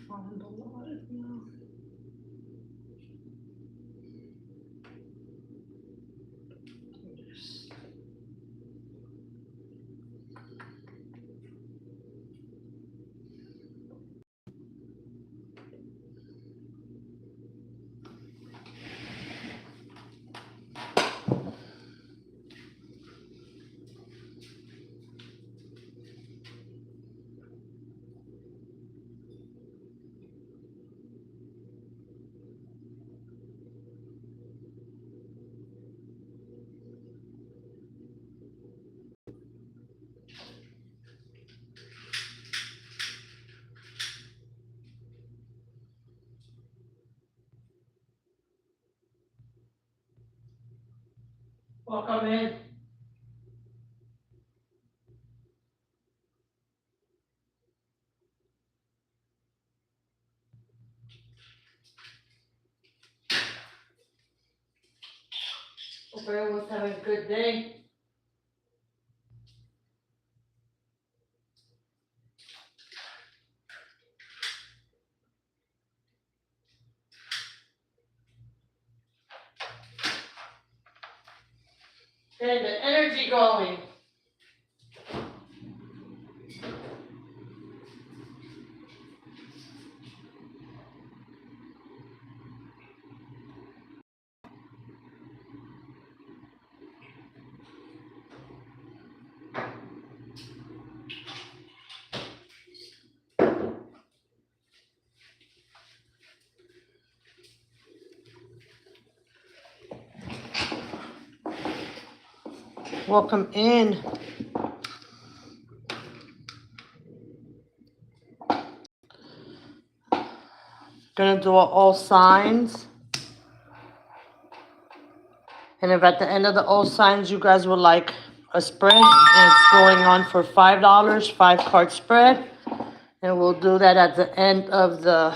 Find the light now. Yes. Welcome in. Hope everyone's having a good day. Get the energy going. Welcome in. Gonna do all signs. And if at the end of the all signs you guys would like a spread, it's going on for $5, 5-card spread. And we'll do that at the end of the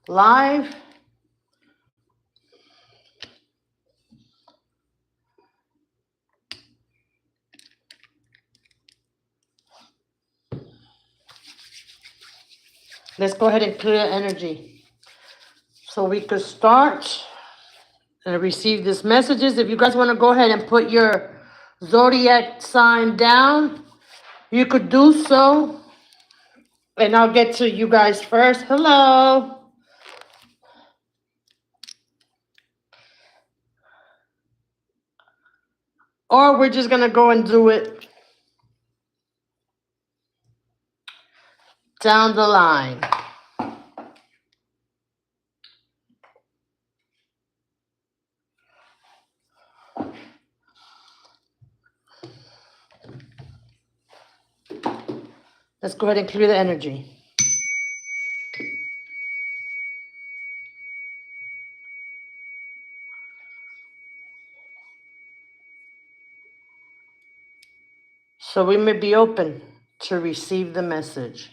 live. Let's go ahead and clear energy so we could start and receive these messages. If you guys want to go ahead and put your zodiac sign down, you could do so. And I'll get to you guys first. Hello. Or we're just going to go and do it down the line. Let's go ahead and clear the energy. So we may be open to receive the message.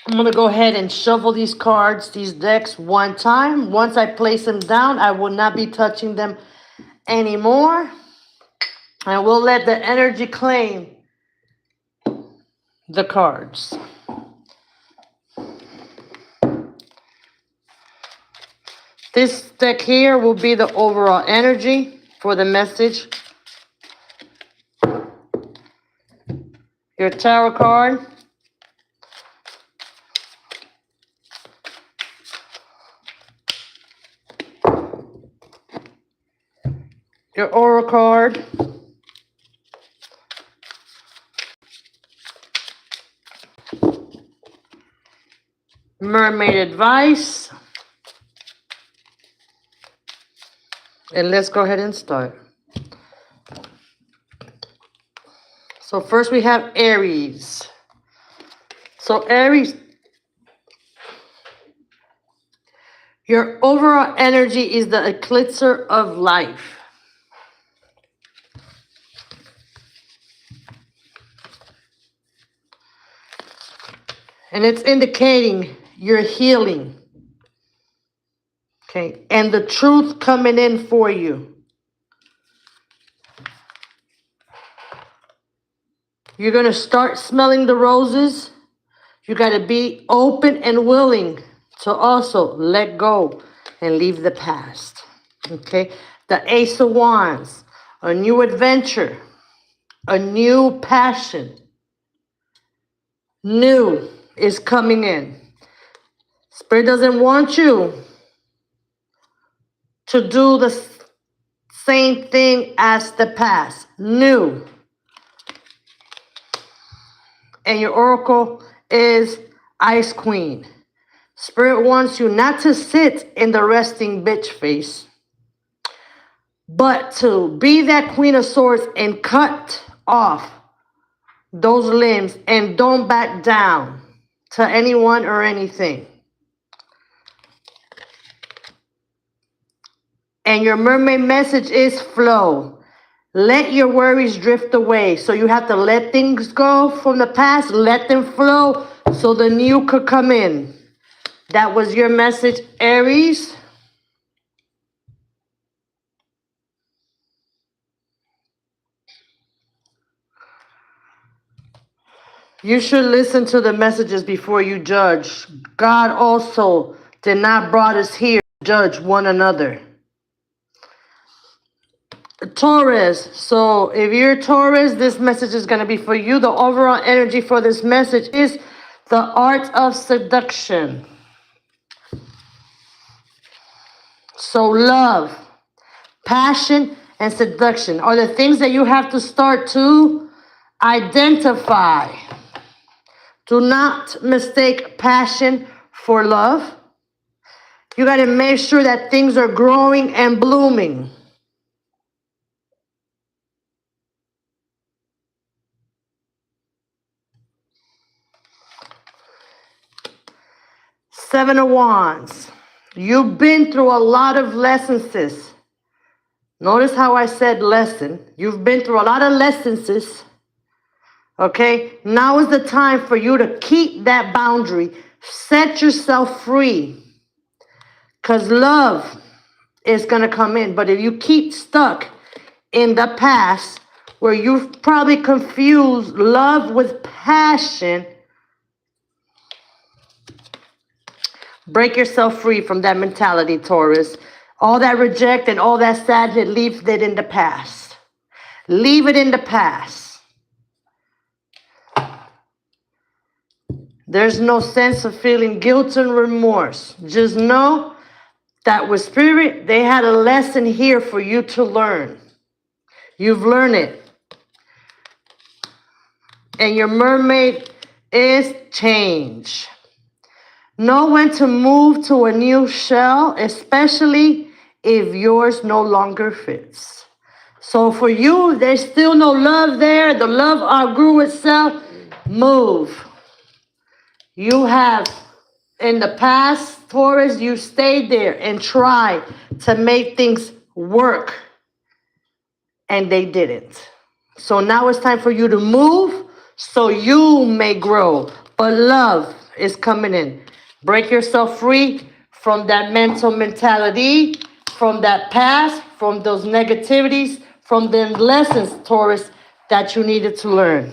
I'm going to go ahead and shuffle these cards, these decks one time. Once I place them down, I will not be touching them anymore. And we'll let the energy claim the cards. This deck here will be the overall energy for the message. Your tarot card. Your oracle card. Mermaid advice. And let's go ahead and start. So first we have Aries. So Aries, your overall energy is the eclipser of life. And it's indicating your healing. Okay, and the truth coming in for you. You're going to start smelling the roses. You got to be open and willing to also let go and leave the past. Okay? The Ace of Wands, a new adventure, a new passion, new is coming in. Spirit doesn't want you to do the same thing as the past. New. And your oracle is Ice Queen. Spirit wants you not to sit in the resting bitch face, but to be that Queen of Swords and cut off those limbs and don't back down to anyone or anything. And your mermaid message is flow. Let your worries drift away. So you have to let things go from the past, let them flow so the new could come in. That was your message, Aries. You should listen to the messages before you judge. God also did not brought us here to judge one another. Taurus. So if you're Taurus, this message is going to be for you. The overall energy for this message is the art of seduction. So love, passion, and seduction are the things that you have to start to identify. Do not mistake passion for love. You got to make sure that things are growing and blooming. Seven of Wands. You've been through a lot of lessons, sis. Notice how I said lesson. You've been through a lot of lessons, sis. Okay? Now is the time for you to keep that boundary. Set yourself free. Because love is going to come in. But if you keep stuck in the past, where you've probably confused love with passion, break yourself free from that mentality, Taurus. All that reject and all that sadness, leave it in the past. Leave it in the past. There's no sense of feeling guilt and remorse. Just know that with Spirit, they had a lesson here for you to learn. You've learned it. And your mermaid is change. Know when to move to a new shell, especially if yours no longer fits. So for you, there's still no love there. The love outgrew itself. Move. You have, in the past, Taurus, you stayed there and tried to make things work. And they didn't. So now it's time for you to move so you may grow. But love is coming in. Break yourself free from that mental mentality, from that past, from those negativities, from the lessons, Taurus, that you needed to learn.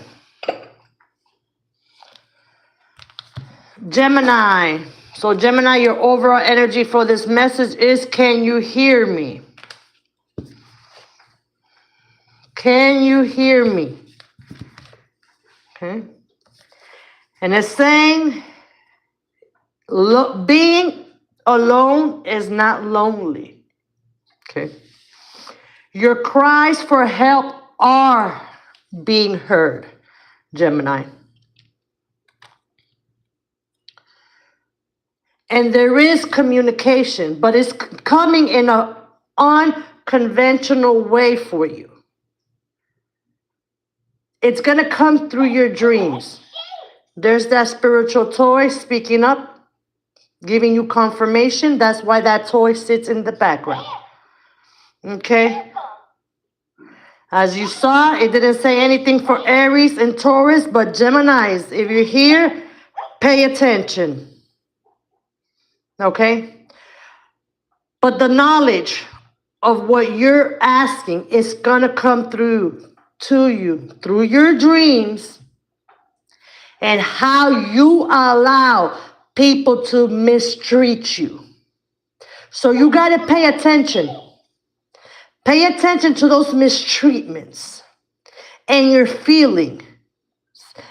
Gemini. So Gemini, your overall energy for this message is, can you hear me? Can you hear me? Okay. And it's saying, being alone is not lonely. Okay. Your cries for help are being heard, Gemini. And there is communication, but it's coming in an unconventional way for you. It's going to come through your dreams. There's that spiritual toy speaking up, giving you confirmation. That's why that toy sits in the background. Okay? As you saw, it didn't say anything for Aries and Taurus, but Geminis, if you're here, pay attention. Okay? But the knowledge of what you're asking is going to come through to you through your dreams and how you allow people to mistreat you. So you got to pay attention. Pay attention to those mistreatments and your feeling.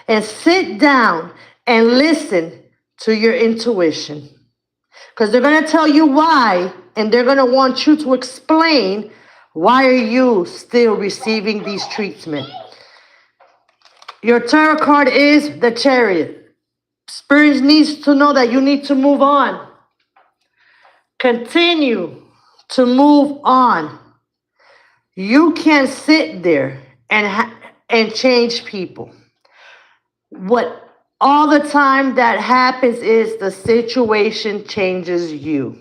And sit down and listen to your intuition. Because they're going to tell you why, and they're going to want you to explain why are you still receiving these treatments. Your tarot card is the Chariot. Spirit needs to know that you need to move on. Continue to move on. You can't sit there and change people. What all the time that happens is the situation changes you.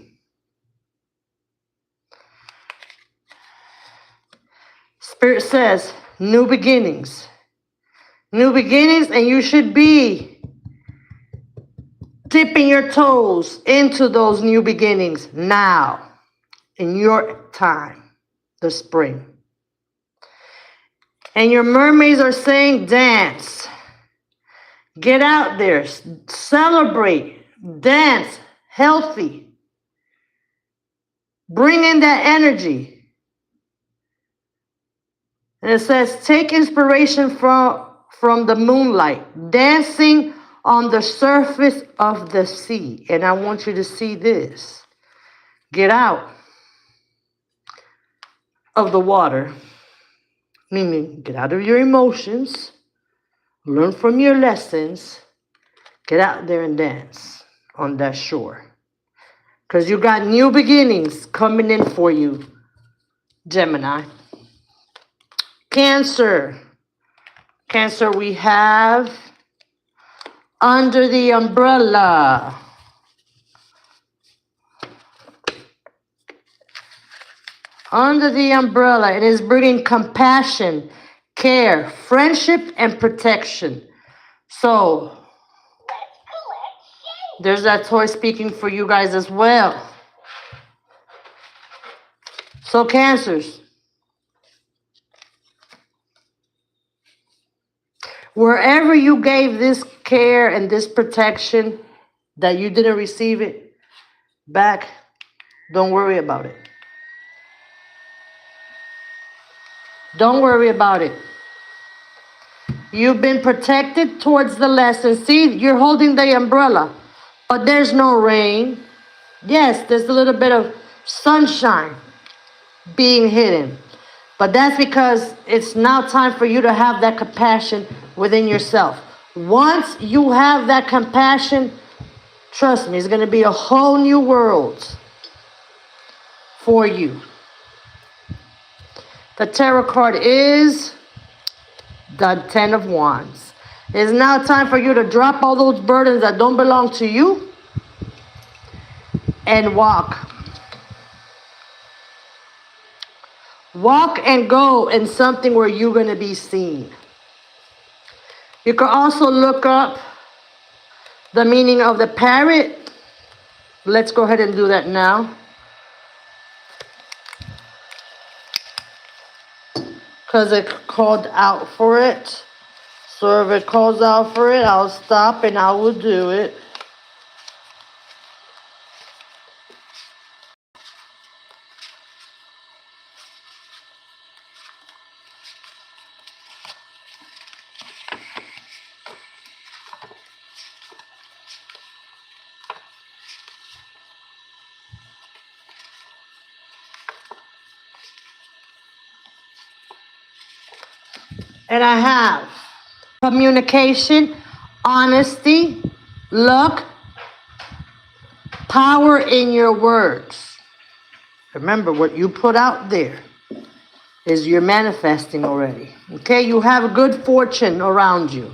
Spirit says, new beginnings. New beginnings, and you should be dipping your toes into those new beginnings now, in your time, the spring. And your mermaids are saying, dance. Get out there, celebrate, dance, healthy. Bring in that energy. And it says, take inspiration from the moonlight, dancing on the surface of the sea. And I want you to see this. Get out of the water, meaning get out of your emotions, learn from your lessons, get out there and dance on that shore. Because you got new beginnings coming in for you, Gemini. Cancer. Cancer, we have under the umbrella. Under the umbrella, it is bringing compassion, care, friendship, and protection. So, there's that toy speaking for you guys as well. So, Cancers. Wherever you gave this care and this protection that you didn't receive it back, don't worry about it. Don't worry about it. You've been protected towards the lesson. See, you're holding the umbrella, but there's no rain. Yes, there's a little bit of sunshine being hidden. But that's because it's now time for you to have that compassion within yourself. Once you have that compassion, trust me, it's going to be a whole new world for you. The tarot card is the Ten of Wands. It's now time for you to drop all those burdens that don't belong to you and walk. Walk and go in something where you're going to be seen. You can also look up the meaning of the parrot. Let's go ahead and do that now. Because it called out for it. So if it calls out for it, I'll stop and I will do it. And I have communication, honesty, luck, power in your words. Remember, what you put out there is you're manifesting already. Okay, you have good fortune around you.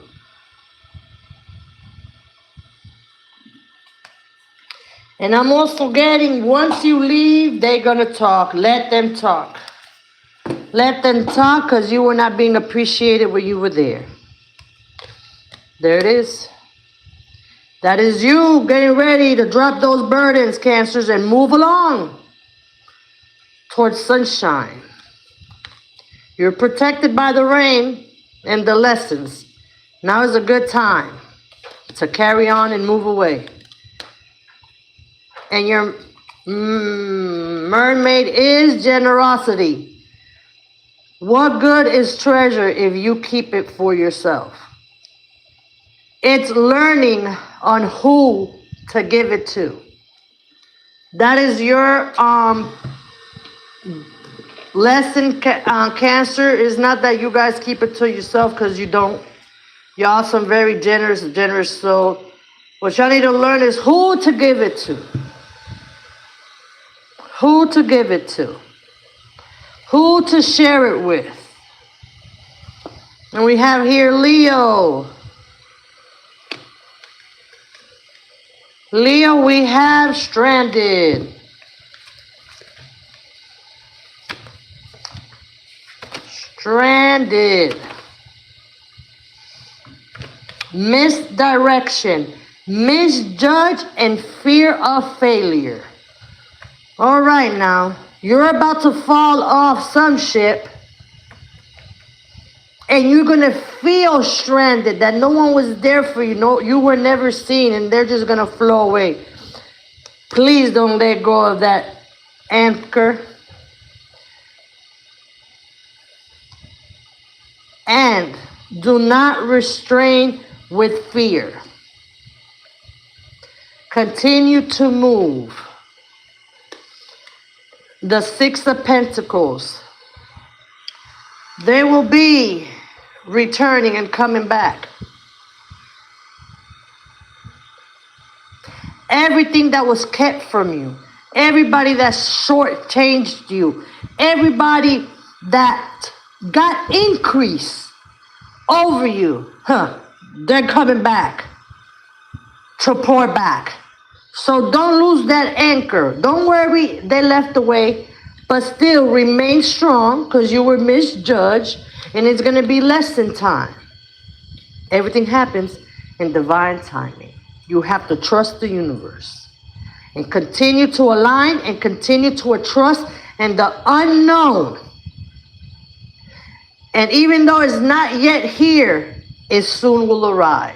And I'm also getting, once you leave, they're going to talk. Let them talk. Let them talk, because you were not being appreciated when you were there. There it is. That is you getting ready to drop those burdens, Cancers, and move along towards sunshine. You're protected by the rain and the lessons. Now is a good time to carry on and move away. And your mermaid is generosity. What good is treasure if you keep it for yourself? It's learning on who to give it to. That is your lesson, Cancer. Is not that you guys keep it to yourself, because you don't. Y'all some very generous soul. What y'all need to learn is who to give it to. Who to give it to. Who to share it with. And we have here Leo. Leo, we have stranded. Stranded. Misdirection. Misjudge and fear of failure. All right now. You're about to fall off some ship. And you're going to feel stranded, that no one was there for you. No, you were never seen, and they're just going to flow away. Please don't let go of that anchor. And do not restrain with fear. Continue to move. The Six of Pentacles. They will be returning and coming back. Everything that was kept from you, everybody that shortchanged you, everybody that got increase over you, they're coming back to pour back. So don't lose that anchor. Don't worry, they left away. But still remain strong, because you were misjudged, and it's going to be lesson time. Everything happens in divine timing. You have to trust the universe and continue to align and continue to trust in the unknown. And even though it's not yet here, it soon will arrive.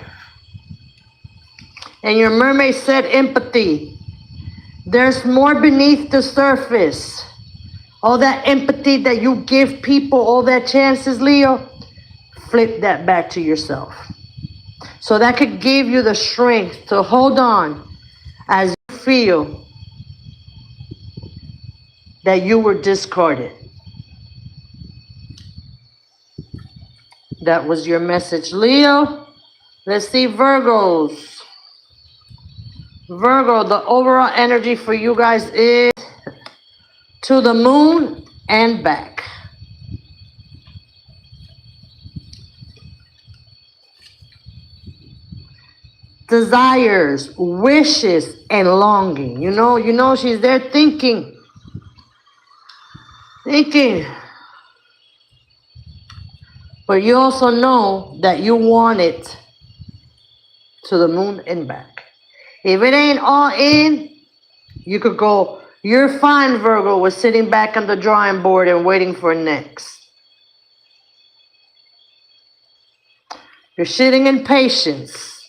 And your mermaid said empathy. There's more beneath the surface. All that empathy that you give people, all that chances, Leo, flip that back to yourself. So that could give you the strength to hold on as you feel that you were discarded. That was your message, Leo. Let's see, Virgos. Virgo, the overall energy for you guys is to the moon and back. Desires, wishes, and longing. You know she's there thinking. But you also know that you want it to the moon and back. If it ain't all in, you could go. You're fine, Virgo, with sitting back on the drawing board and waiting for next. You're sitting in patience.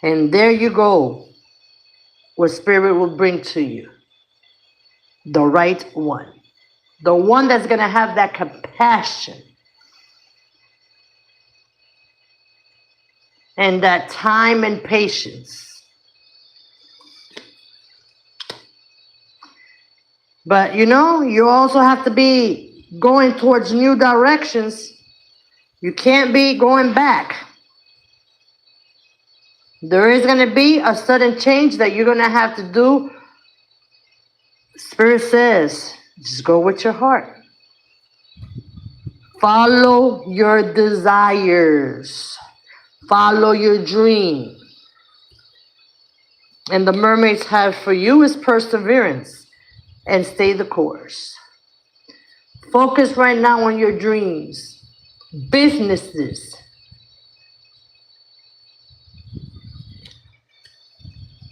And there you go. What Spirit will bring to you. The right one. The one that's going to have that compassion. And that time and patience. But you also have to be going towards new directions. You can't be going back. There is going to be a sudden change that you're going to have to do. Spirit says, just go with your heart. Follow your desires. Follow your dream. And the mermaids have for you is perseverance. And stay the course. Focus right now on your dreams, businesses.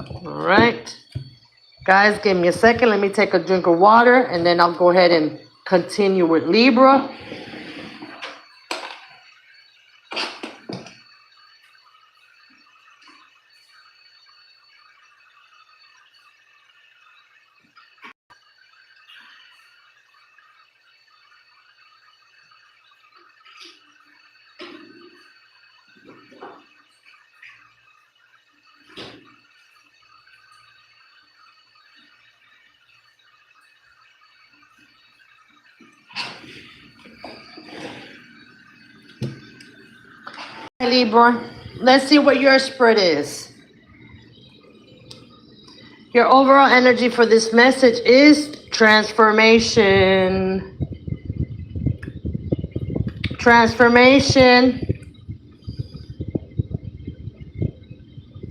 All right. Guys, give me a second. Let me take a drink of water, and then I'll go ahead and continue with Libra. Libra, let's see what your spread is. Your overall energy for this message is transformation. Transformation.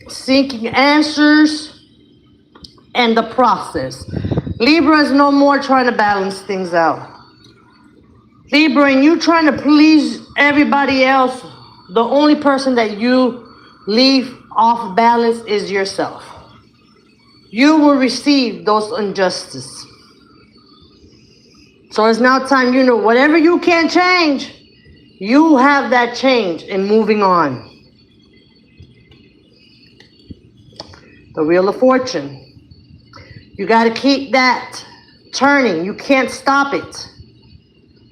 Seeking answers and the process. Libra is no more trying to balance things out. Libra, and you trying to please everybody else, the only person that you leave off balance is yourself. You will receive those injustices. So it's now time, whatever you can change, you have that change in moving on. The Wheel of Fortune. You got to keep that turning. You can't stop it.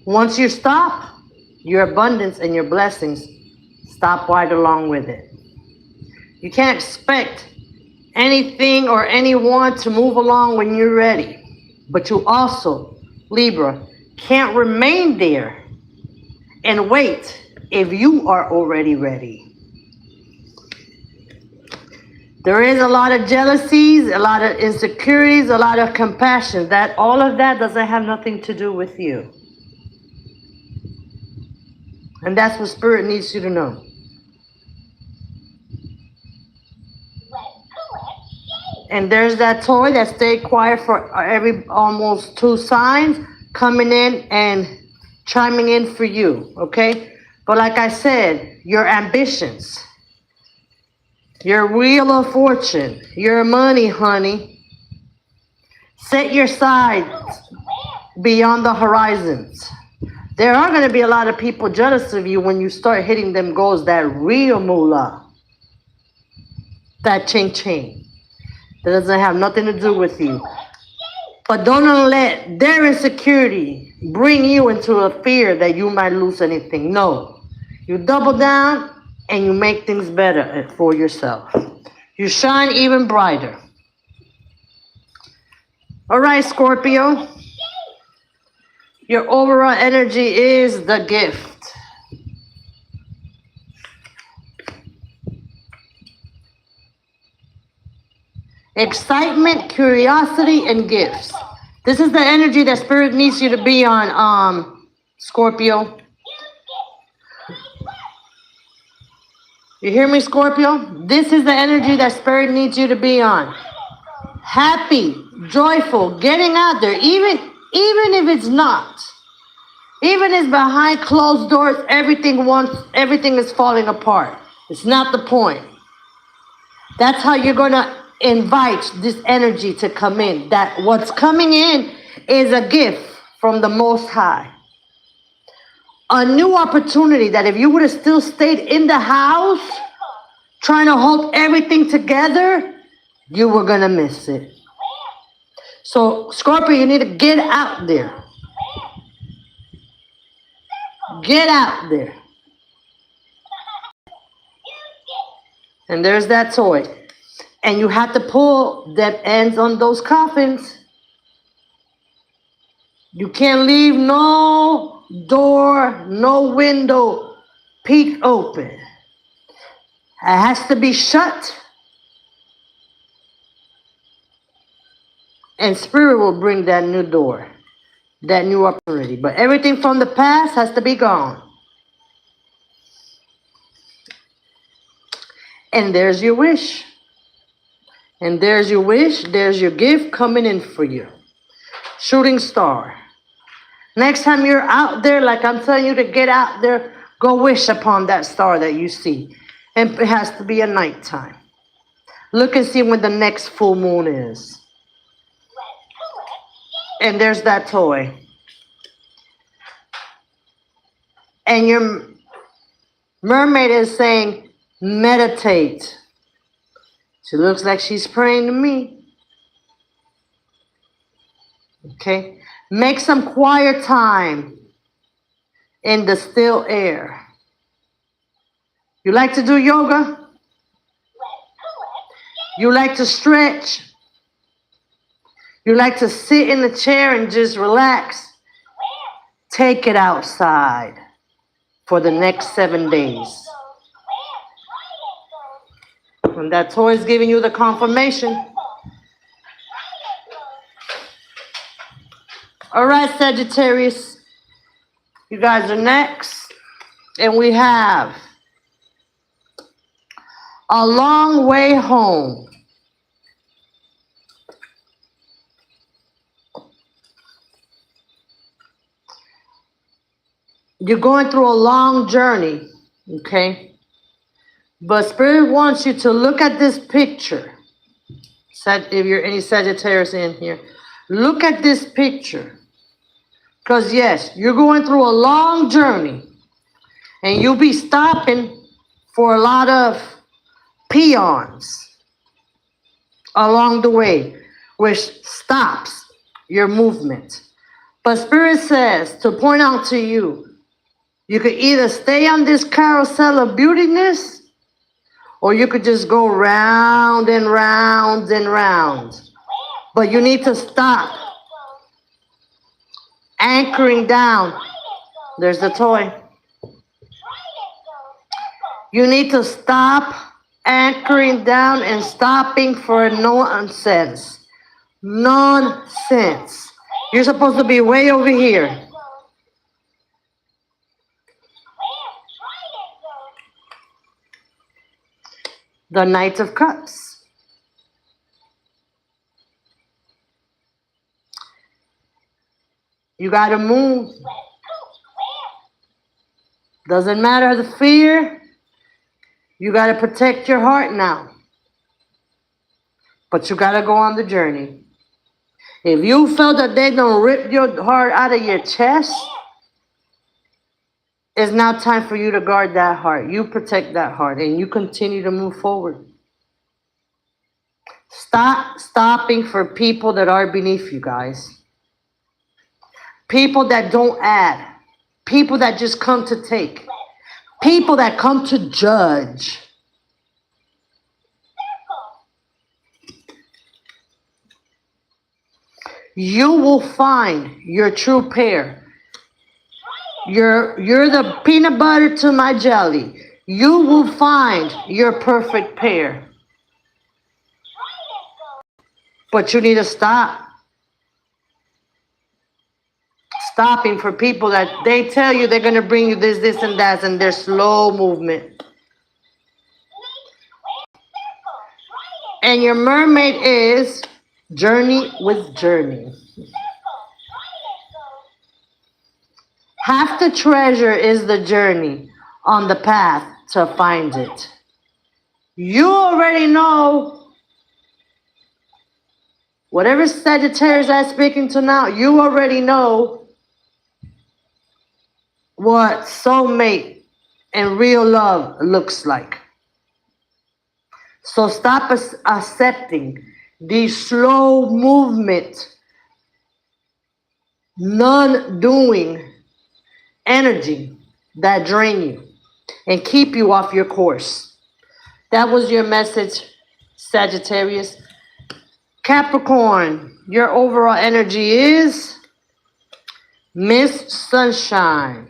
Once you stop, your abundance and your blessings stop right along with it. You can't expect anything or anyone to move along when you're ready. But you also, Libra, can't remain there and wait if you are already ready. There is a lot of jealousies, a lot of insecurities, a lot of compassion. All of that doesn't have nothing to do with you. And that's what Spirit needs you to know. And there's that toy that stayed quiet for every almost 2 signs coming in and chiming in for you, okay? But like I said, your ambitions, your Wheel of Fortune, your money, honey, set your sights beyond the horizons. There are going to be a lot of people jealous of you when you start hitting them goals, that real moolah, that ching-ching. That doesn't have nothing to do with you. But don't let their insecurity bring you into a fear that you might lose anything. No. You double down and you make things better for yourself. You shine even brighter. All right, Scorpio. Your overall energy is the gift. Excitement, curiosity, and gifts. This is the energy that Spirit needs you to be on, Scorpio. You hear me, Scorpio? This is the energy that Spirit needs you to be on. Happy, joyful, getting out there, even if it's not. Even if behind closed doors, everything is falling apart. It's not the point. That's how you're going to invite this energy to come in. That what's coming in is a gift from the Most High. A new opportunity that if you would have still stayed in the house, trying to hold everything together, you were going to miss it. So, Scorpio, you need to get out there. Get out there. And there's that toy. And you have to pull that ends on those coffins. You can't leave no door, no window peek open. It has to be shut. And Spirit will bring that new door, that new opportunity. But everything from the past has to be gone. And there's your wish. And there's your wish. There's your gift coming in for you. Shooting star. Next time you're out there, like I'm telling you to get out there, go wish upon that star that you see. And it has to be a nighttime. Look and see when the next full moon is. And there's that toy. And your mermaid is saying, meditate. She looks like she's praying to me. Okay. Make some quiet time in the still air. You like to do yoga? You like to stretch? You like to sit in the chair and just relax? Take it outside for the next 7 days. And that toy is giving you the confirmation. All right, Sagittarius. You guys are next. And we have a long way home. You're going through a long journey, okay? But Spirit wants you to look at this picture. If you're any Sagittarius in here, look at this picture. Because yes, you're going through a long journey. And you'll be stopping for a lot of peons along the way, which stops your movement. But Spirit says to point out to you, you could either stay on this carousel of beautiness, or you could just go round and round and round. But you need to stop anchoring down. There's the toy. You need to stop anchoring down and stopping for nonsense. Nonsense. You're supposed to be way over here. The Knight of Cups. You got to move. Doesn't matter the fear. You got to protect your heart now. But you got to go on the journey. If you felt that they don't rip your heart out of your chest, it's now time for you to guard that heart. You protect that heart and you continue to move forward. Stop stopping for people that are beneath you, guys. People that don't add. People that just come to take. People that come to judge. You will find your true pair. You're the peanut butter to my jelly. You will find your perfect pair. But you need to stop. Stopping for people that they tell you they're going to bring you this, this, and that, and their slow movement. And your mermaid is journey with journey. Half the treasure is the journey on the path to find it. You already know, whatever Sagittarius I'm speaking to now, you already know what soulmate and real love looks like. So stop accepting these slow movement, non-doing energy that drain you and keep you off your course. That was your message, Sagittarius. Capricorn, your overall energy is Miss Sunshine.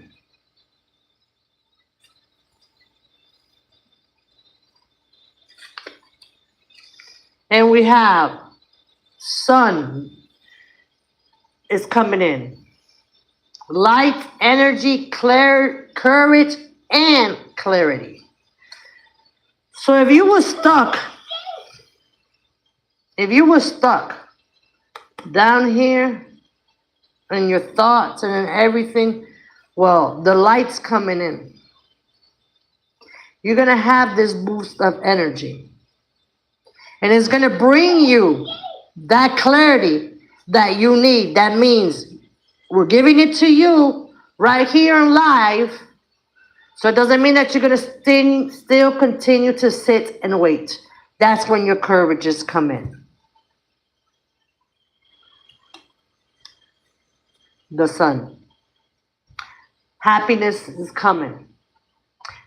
And we have Sun is coming in. Light, energy, courage, and clarity. So if you were stuck down here in your thoughts and in everything, well, the light's coming in. You're going to have this boost of energy. And it's going to bring you that clarity that you need. That means we're giving it to you right here and live. So it doesn't mean that you're going to still continue to sit and wait. That's when your courage is coming. The Sun. Happiness is coming.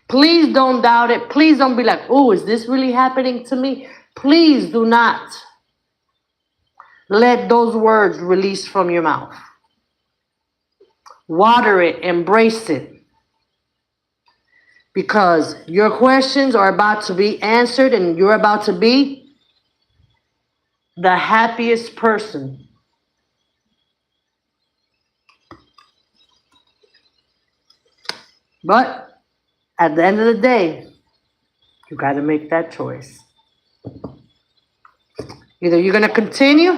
Please don't doubt it. Please don't be like, oh, is this really happening to me? Please do not let those words release from your mouth. Water it, embrace it. because your questions are about to be answered and you're about to be the happiest person. But at the end of the day, you got to make that choice. Either you're going to continue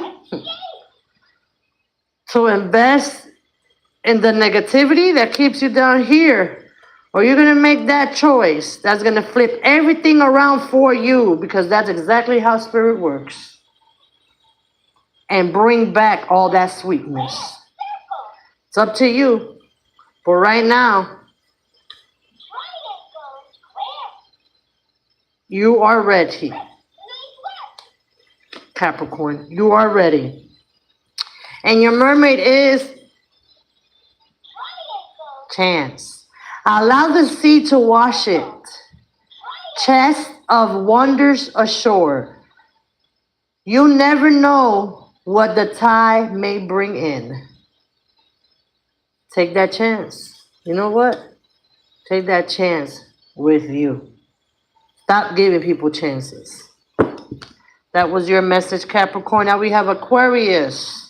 to invest in the negativity that keeps you down here, or you're going to make that choice that's going to flip everything around for you, because that's exactly how spirit works, and bring back all that sweetness. It's up to you. But right now, you are ready. Capricorn, you are ready. And your mermaid is chance. Allow the sea to wash it. Chest of wonders ashore. You never know what the tide may bring in. Take that chance. You know what? Take that chance with you. Stop giving people chances. That was your message, Capricorn. Now we have Aquarius.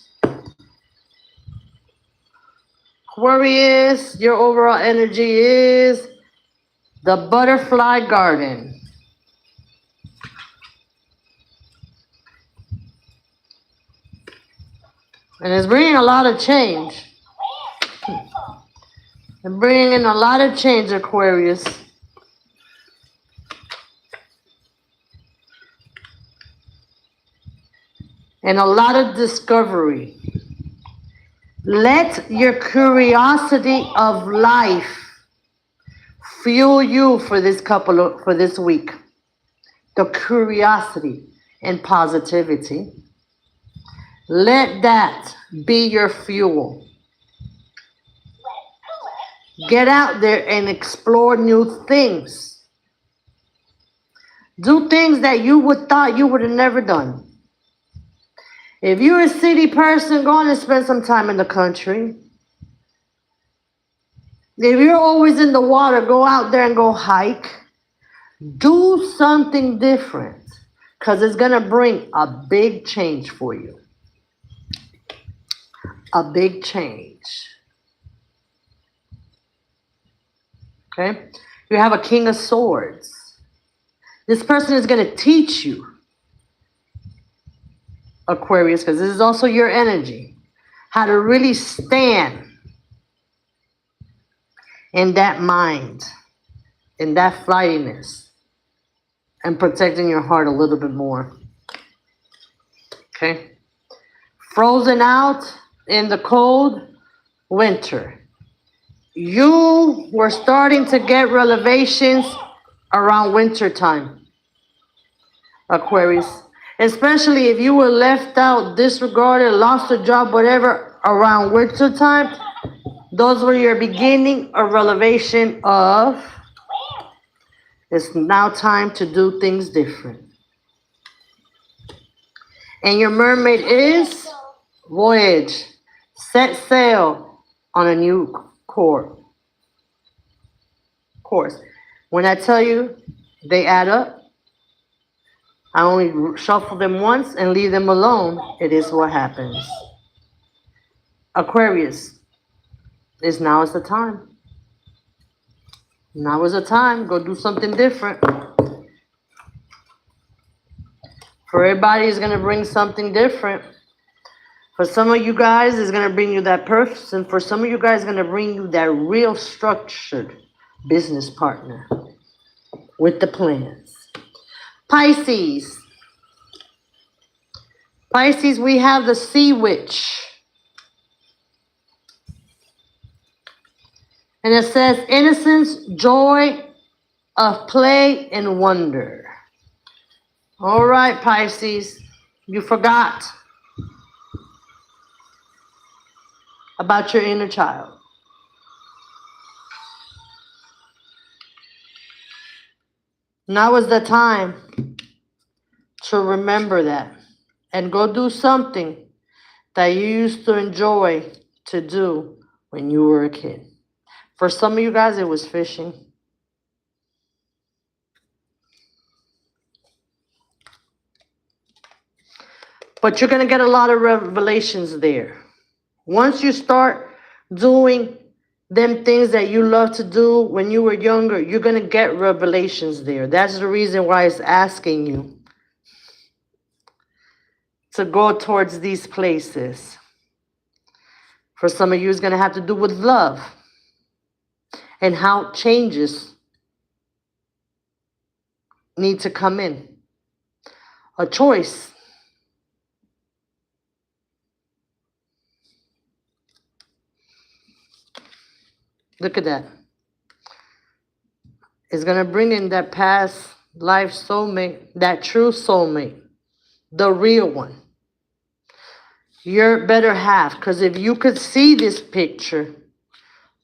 Aquarius, your overall energy is the butterfly garden. And it's bringing a lot of change. It's bringing in a lot of change, Aquarius. And a lot of discovery. Let your curiosity of life fuel you for this week. The curiosity and positivity. Let that be your fuel. Get out there and explore new things. Do things that you would thought you would have never done. If you're a city person, go on and spend some time in the country. If you're always in the water, go out there and go hike. Do something different, because it's going to bring a big change for you. A big change. Okay? You have a King of Swords. This person is going to teach you, Aquarius, because this is also your energy, how to really stand in that mind, in that flightiness, and protecting your heart a little bit more. Okay? Frozen out in the cold winter. You were starting to get revelations around winter time, Aquarius. Especially if you were left out, disregarded, lost a job, whatever, around winter time. Those were your beginning of revelation of it's now time to do things different. And your mermaid is voyage. Set sail on a new course. When I tell you they add up, I only shuffle them once and leave them alone. It is what happens. Aquarius, now is the time. Now is the time. Go do something different. For everybody, it's going to bring something different. For some of you guys, it's going to bring you that person. For some of you guys, it's going to bring you that real structured business partner with the plans. Pisces. Pisces, we have the Sea Witch. And it says, innocence, joy of play, and wonder. All right, Pisces, you forgot about your inner child. Now is the time to remember that and go do something that you used to enjoy to do when you were a kid. For some of you guys, it was fishing. But you're going to get a lot of revelations there. Once you start doing them things that you love to do when you were younger, you're going to get revelations there. That's the reason why it's asking you to go towards these places. For some of you, it's going to have to do with love and how changes need to come in. A choice. Look at that. It's going to bring in that past life soulmate, that true soulmate, the real one. Your better half. Because if you could see this picture,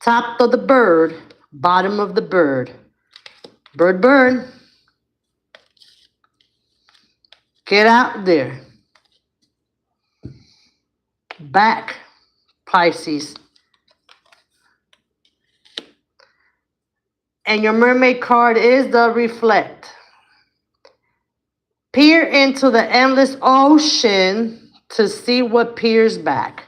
top of the bird, bottom of the bird. Bird, bird. Get out there. Back, Pisces. And your mermaid card is the reflect. Peer into the endless ocean to see what peers back.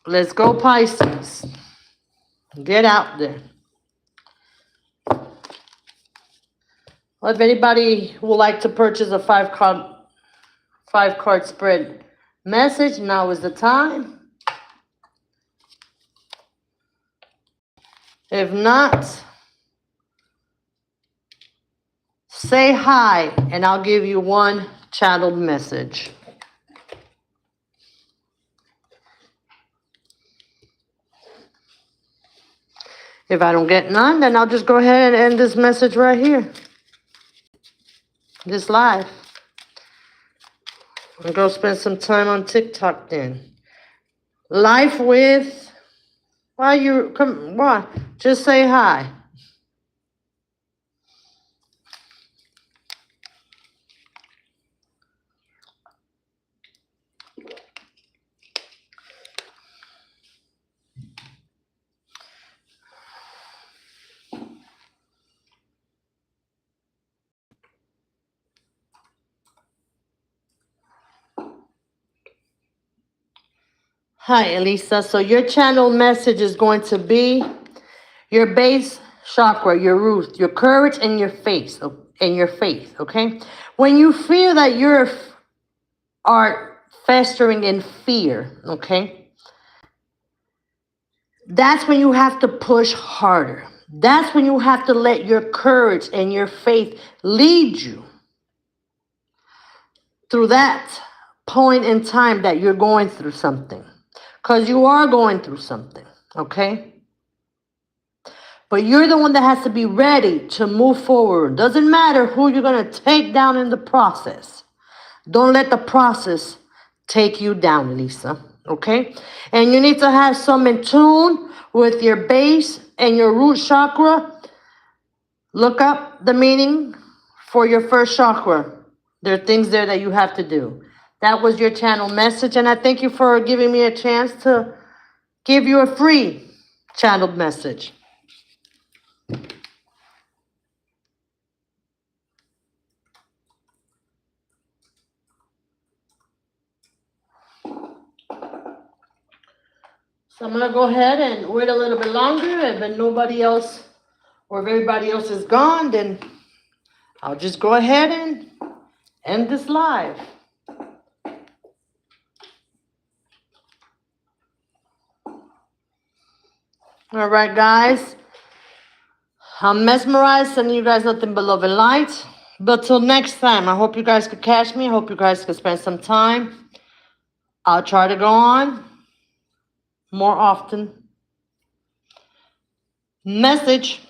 Let's go, Pisces. Get out there. Well, if anybody would like to purchase a five card spread message, now is the time. If not, say hi and I'll give you one channeled message. If I don't get none, then I'll just go ahead and end this message right here. This live. I'll go spend some time on TikTok then. Life with, why? Just say hi. Hi, Elisa. So your channel message is going to be your base chakra, your root, your courage, and your faith. Okay? When you feel that you are festering in fear, okay? That's when you have to push harder. That's when you have to let your courage and your faith lead you through that point in time that you're going through something. Because you are going through something, okay? But you're the one that has to be ready to move forward. Doesn't matter who you're going to take down in the process. Don't let the process take you down, Lisa, okay? And you need to have some in tune with your base and your root chakra. Look up the meaning for your first chakra. There are things there that you have to do. That was your channel message, and I thank you for giving me a chance to give you a free channeled message. So I'm going to go ahead and wait a little bit longer. If nobody else or if everybody else is gone, then I'll just go ahead and end this live. All right, guys. I'm mesmerized, sending you guys nothing but love and light. But till next time, I hope you guys could catch me. I hope you guys could spend some time. I'll try to go on more often. Message.